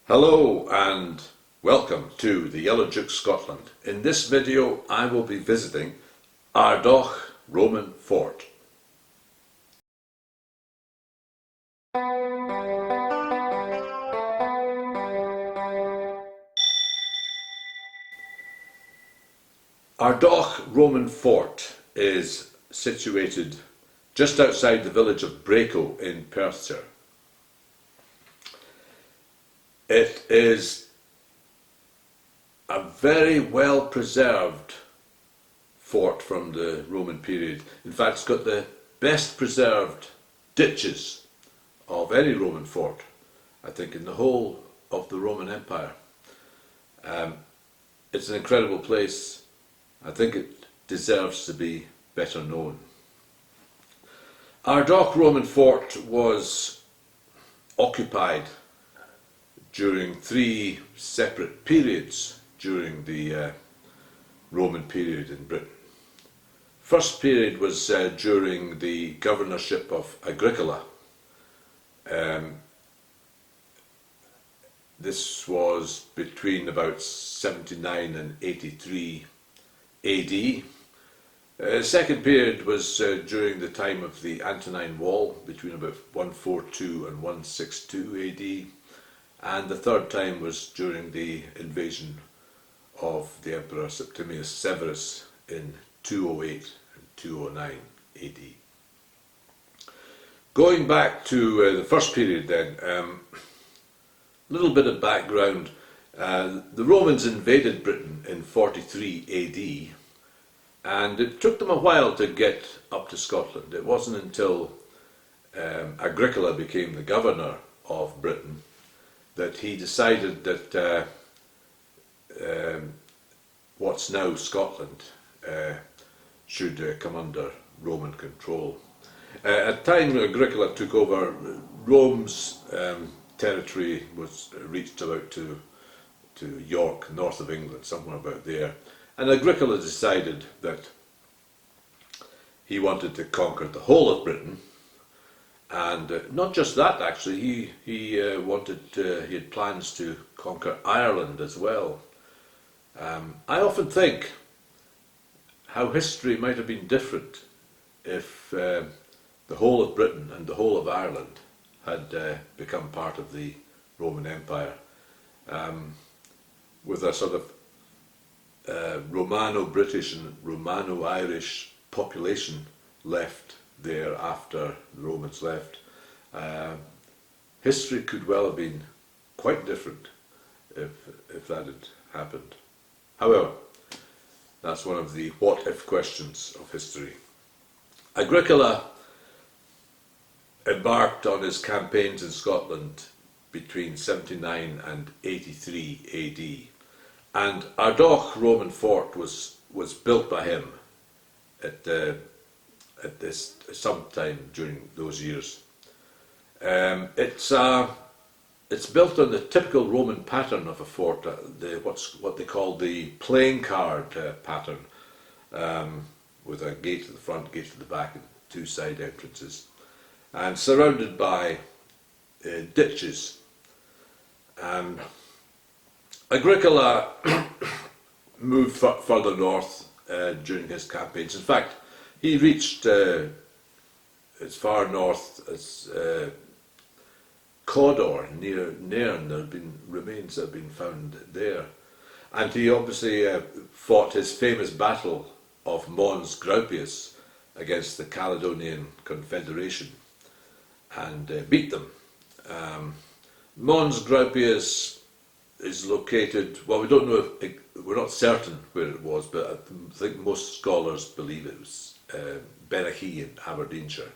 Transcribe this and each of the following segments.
Hello and welcome to the Yellow Duke Scotland. In this video I will be visiting Ardoch Roman Fort. Ardoch Roman Fort is situated just outside the village of Braco in Perthshire. It is a very well preserved fort from the Roman period. In fact, it's got the best preserved ditches of any Roman fort, I think, in the whole of the Roman Empire. It's an incredible place. I think it deserves to be better known. Ardoch Roman Fort was occupied during three separate periods during the Roman period in Britain. First period was during the governorship of Agricola. This was between about 79 and 83 AD. Second period was during the time of the Antonine Wall, between about 142 and 162 AD. And the third time was during the invasion of the Emperor Septimius Severus in 208 and 209 AD. Going back to the first period then, a little bit of background. The Romans invaded Britain in 43 AD, and it took them a while to get up to Scotland. It wasn't until Agricola became the governor of Britain that he decided that what's now Scotland should come under Roman control. At the time Agricola took over, Rome's territory was reached about to York, north of England, somewhere about there. And Agricola decided that he wanted to conquer the whole of Britain. And not just that, actually, he had plans to conquer Ireland as well. I often think how history might have been different if the whole of Britain and the whole of Ireland had become part of the Roman Empire, with a sort of Romano-British and Romano-Irish population left there after the Romans left. History could well have been quite different if that had happened. However, that's one of the what-if questions of history. Agricola embarked on his campaigns in Scotland between 79 and 83 AD, and Ardoch Roman Fort was built by him at this sometime during those years. It's built on the typical Roman pattern of a fort, what they call the playing card pattern, with a gate at the front, gate at the back, and two side entrances, and surrounded by ditches. Agricola moved further north during his campaigns. In fact, he reached as far north as Cawdor, near Nairn. There have been remains that have been found there. And he obviously fought his famous battle of Mons Graupius against the Caledonian Confederation and beat them. Mons Graupius is located, well, we don't know, we're not certain where it was, but I think most scholars believe it was Benachie in Aberdeenshire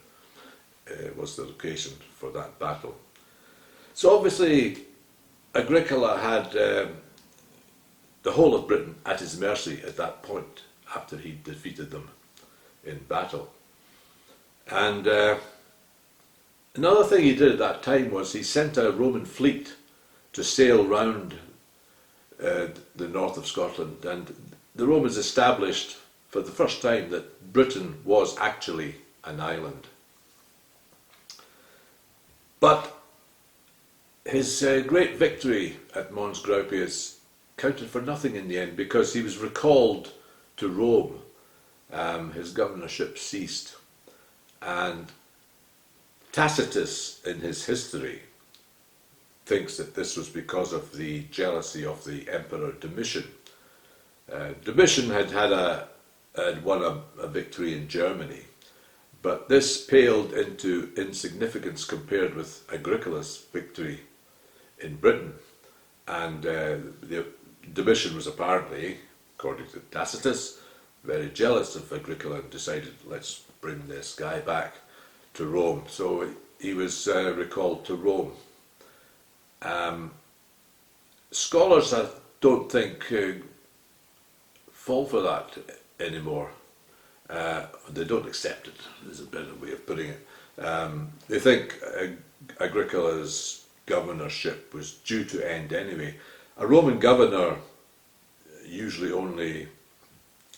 was the location for that battle. So obviously Agricola had the whole of Britain at his mercy at that point after he defeated them in battle. And another thing he did at that time was he sent a Roman fleet to sail round the north of Scotland, and the Romans established for the first time that Britain was actually an island. But his great victory at Mons Graupius counted for nothing in the end because he was recalled to Rome. His governorship ceased, and Tacitus, in his history, thinks that this was because of the jealousy of the Emperor Domitian. Domitian had won a victory in Germany, but this paled into insignificance compared with Agricola's victory in Britain. And Domitian was apparently, according to Tacitus, very jealous of Agricola and decided, let's bring this guy back to Rome. So he was recalled to Rome. Scholars, I don't think, fall for that anymore. They don't accept it, is a better way of putting it. They think Agricola's governorship was due to end anyway. A Roman governor usually only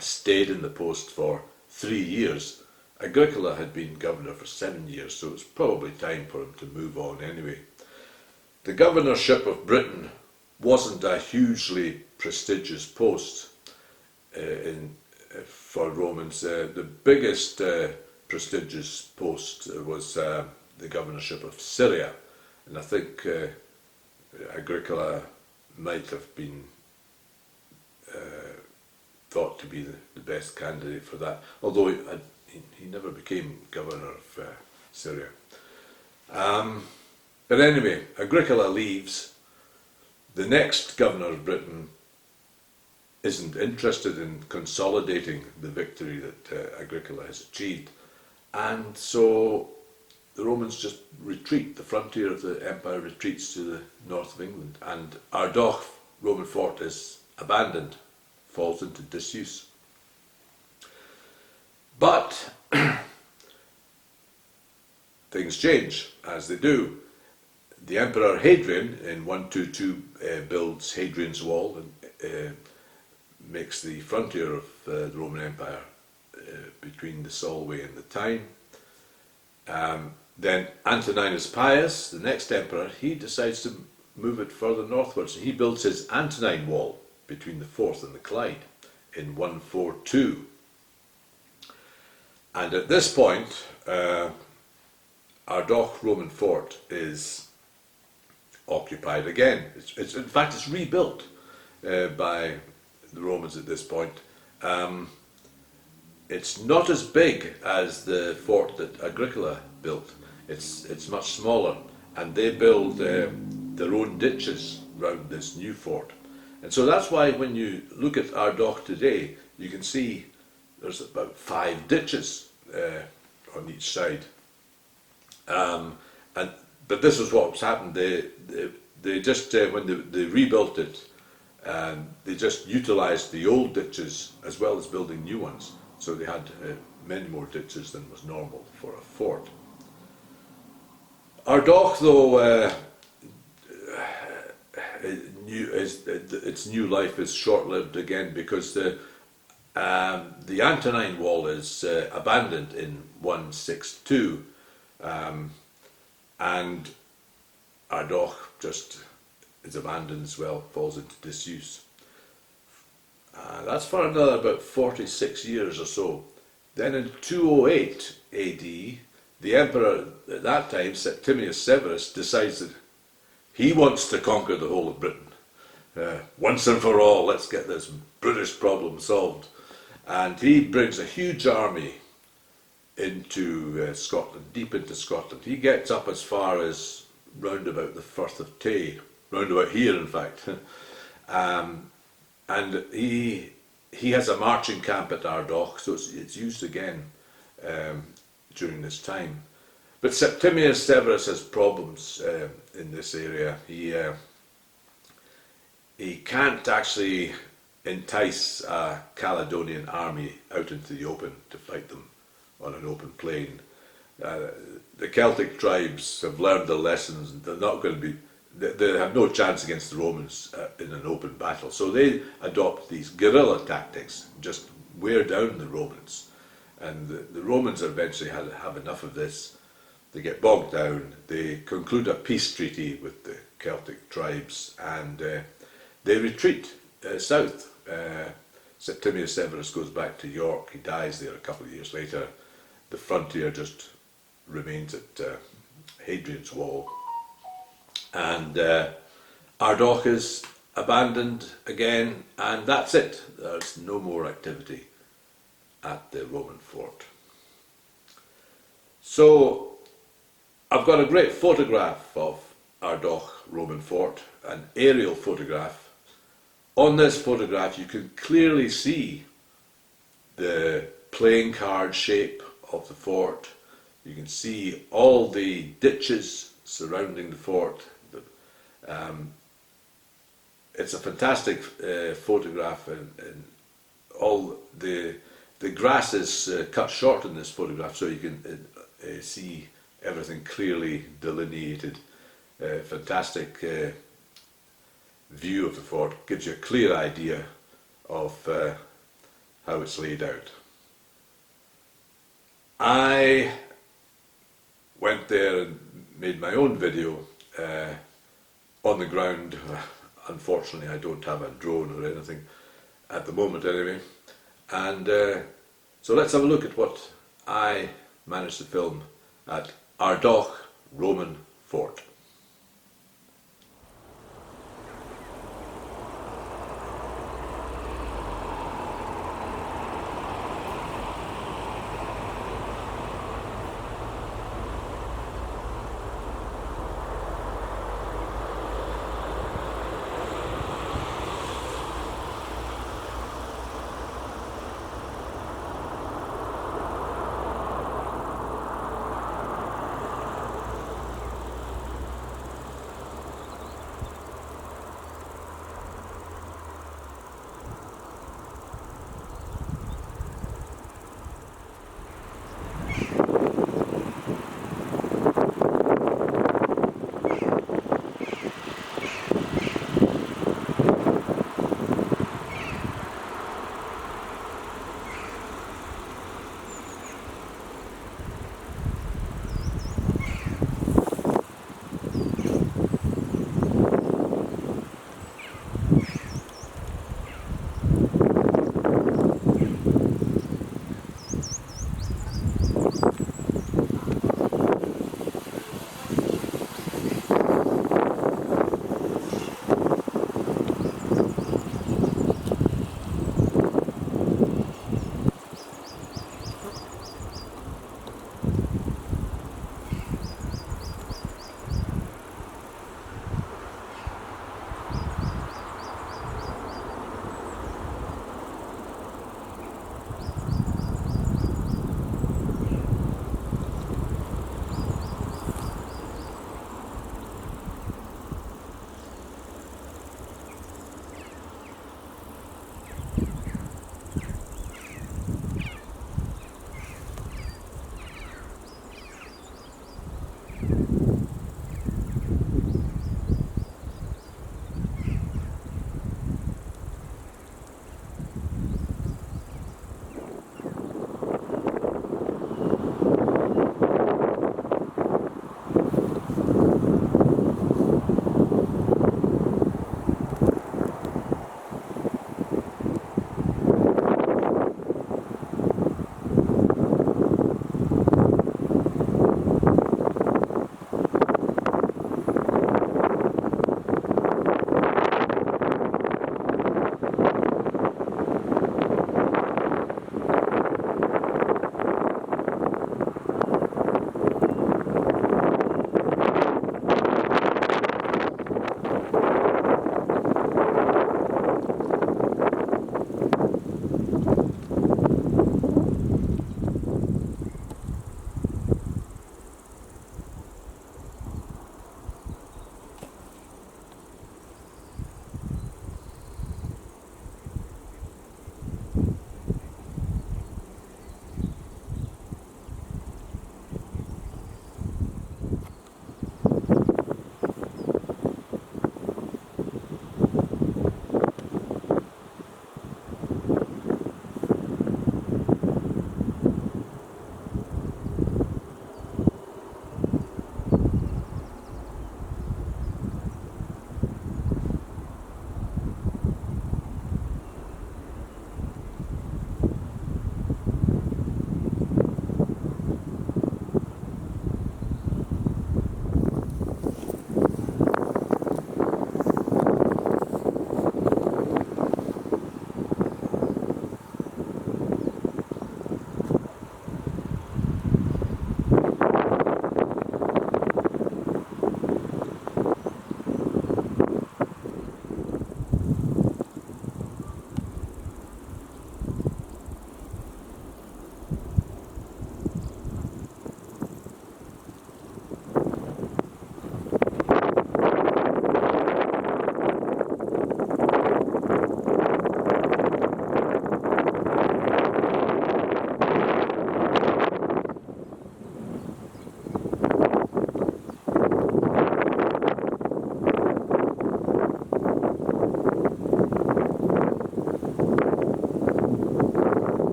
stayed in the post for 3 years. Agricola had been governor for 7 years, so it was probably time for him to move on anyway. The governorship of Britain wasn't a hugely prestigious post for Romans. The biggest prestigious post was the governorship of Syria, and I think Agricola might have been thought to be the best candidate for that, although he never became governor of Syria. But anyway, Agricola leaves. The next governor of Britain isn't interested in consolidating the victory that Agricola has achieved, and so the Romans just retreat. The frontier of the empire retreats to the north of England, and Ardoch, Roman fort, is abandoned, falls into disuse. But things change, as they do. The Emperor Hadrian in 122 builds Hadrian's Wall and makes the frontier of the Roman Empire between the Solway and the Tyne. Then Antoninus Pius, the next emperor, he decides to move it further northwards. He builds his Antonine Wall between the Forth and the Clyde in 142. And at this point, Ardoch Roman fort is occupied again. In fact, it's rebuilt by the Romans at this point. It's not as big as the fort that Agricola built. It's much smaller, and they build their own ditches around this new fort. And so that's why when you look at Ardoch today, you can see there's about 5 ditches on each side. But this is what's happened. They just when they rebuilt it, they just utilised the old ditches as well as building new ones. So they had many more ditches than was normal for a fort. Ardoch, though, its new life is short-lived again because the Antonine Wall is abandoned in 162, and Ardoch just is abandoned as well, falls into disuse. That's for another about 46 years or so. Then in 208 AD, the emperor at that time, Septimius Severus, decides that he wants to conquer the whole of Britain. Once and for all, let's get this British problem solved. And he brings a huge army into Scotland, deep into Scotland. He gets up as far as round about the Firth of Tay, round about here in fact. And he has a marching camp at Ardoch, so it's used again during this time. But Septimius Severus has problems in this area. He can't actually entice a Caledonian army out into the open to fight them on an open plain. The Celtic tribes have learned their lessons, and they're not going to be. They have no chance against the Romans in an open battle. So they adopt these guerrilla tactics, just wear down the Romans. And the Romans eventually have enough of this. They get bogged down. They conclude a peace treaty with the Celtic tribes, and they retreat south. Septimius Severus goes back to York. He dies there a couple of years later. The frontier just remains at Hadrian's Wall, and Ardoch is abandoned again, and that's it. There's no more activity at the Roman fort. So I've got a great photograph of Ardoch Roman fort, an aerial photograph. On this photograph you can clearly see the playing card shape of the fort. You can see all the ditches surrounding the fort. It's a fantastic photograph, and all the grass is cut short in this photograph, so you can see everything clearly delineated. Fantastic view of the fort, gives you a clear idea of how it's laid out. I went there and made my own video on the ground. Unfortunately, I don't have a drone or anything at the moment anyway. And so let's have a look at what I managed to film at Ardoch Roman Fort.